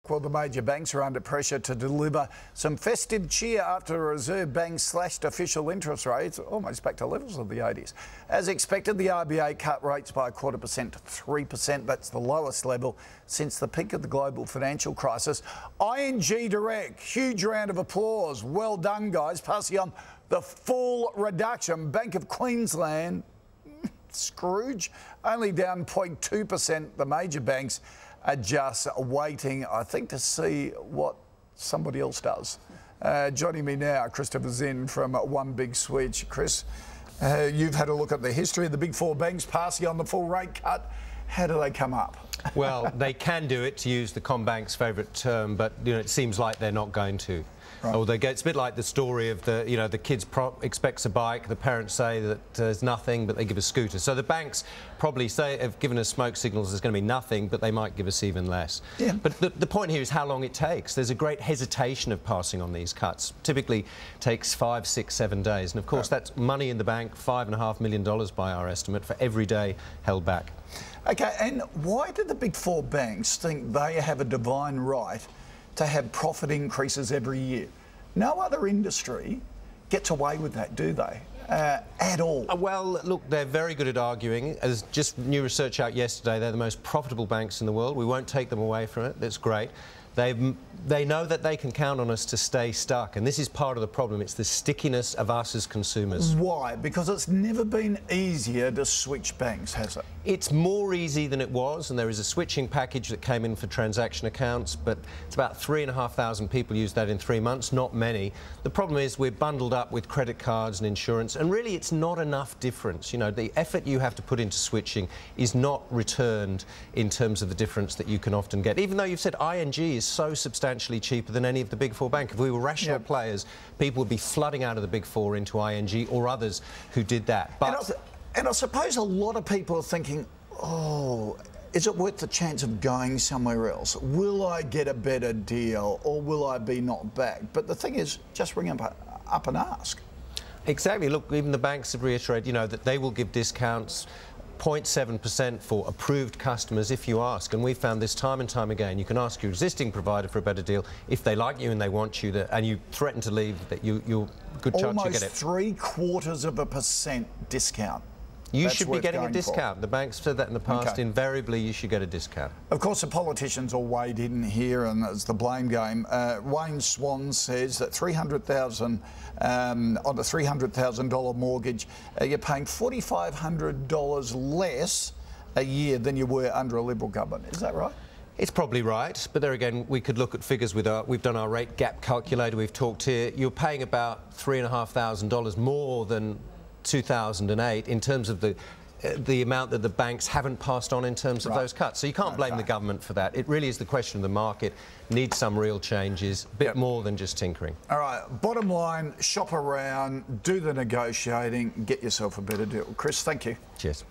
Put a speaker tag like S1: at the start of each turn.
S1: Well, the major banks are under pressure to deliver some festive cheer after the Reserve Bank slashed official interest rates almost back to levels of the 80s. As expected, the RBA cut rates by 0.25% to 3%. That's the lowest level since the peak of the global financial crisis. ING Direct, huge round of applause. Well done, guys. Passing on the full reduction. Bank of Queensland, Scrooge, only down 0.2%. The major banks are just waiting, I think, to see what somebody else does. Joining me now, Christopher Zinn from One Big Switch. Chris, you've had a look at the history of the big four banks passing on the full rate cut. How do they come up?
S2: Well, they can do it, to use the CommBank's favourite term, but it seems like they're not going to. Right. Or it's a bit like the story of the kids expects a bike, the parents say that there's nothing, but they give a scooter. So the banks probably have given us smoke signals there's going to be nothing, but they might give us even less. Yeah. But the point here is how long it takes. There's a great hesitation of passing on these cuts. Typically takes 5, 6, 7 days. And of course, that's money in the bank, $5.5 million by our estimate, for every day held back.
S1: OK, and why do the big four banks think they have a divine right to have profit increases every year? No other industry gets away with that, do they? At all?
S2: Well, look, they're very good at arguing. As just new research out yesterday, they're the most profitable banks in the world. We won't take them away from it. That's great. They know that they can count on us to stay stuck, and this is part of the problem. It's the stickiness of us as consumers.
S1: Why? Because it's never been easier to switch banks, has it?
S2: It's more easy than it was, and there is a switching package that came in for transaction accounts, but it's about 3,500 people used that in 3 months, not many. The problem is we're bundled up with credit cards and insurance, and really it's not enough difference. You know, the effort you have to put into switching is not returned in terms of the difference that you can often get. Even though you've said ING is so substantially cheaper than any of the big four banks. If we were rational players, people would be flooding out of the big four into ING or others who did that. But
S1: and I suppose a lot of people are thinking, oh, is it worth the chance of going somewhere else? Will I get a better deal, or will I be knocked back? But the thing is, just ring up and ask.
S2: Exactly. Look, even the banks have reiterated, that they will give discounts 0.7% for approved customers if you ask, and we've found this time and time again. You can ask your existing provider for a better deal. If they like you and they want you to, and you threaten to leave, that you're good chance you get it.
S1: Almost 0.75% discount.
S2: You should be getting a discount. The banks said that in the past. Okay. Invariably, you should get a discount.
S1: Of course, the politicians all weighed in here, and it's the blame game. Wayne Swan says that $300,000 on a $300,000 mortgage, you're paying $4,500 less a year than you were under a Liberal government. Is that right?
S2: It's probably right, but there again, we could look at figures with we've done our rate gap calculator. We've talked here. You're paying about $3,500 more than 2008 in terms of the amount that the banks haven't passed on in terms of those cuts. So you can't blame the government for that. It really is the question of the market. Needs some real changes, a bit more than just tinkering.
S1: All right, bottom line, shop around, do the negotiating, get yourself a better deal. Chris, thank you.
S2: Cheers.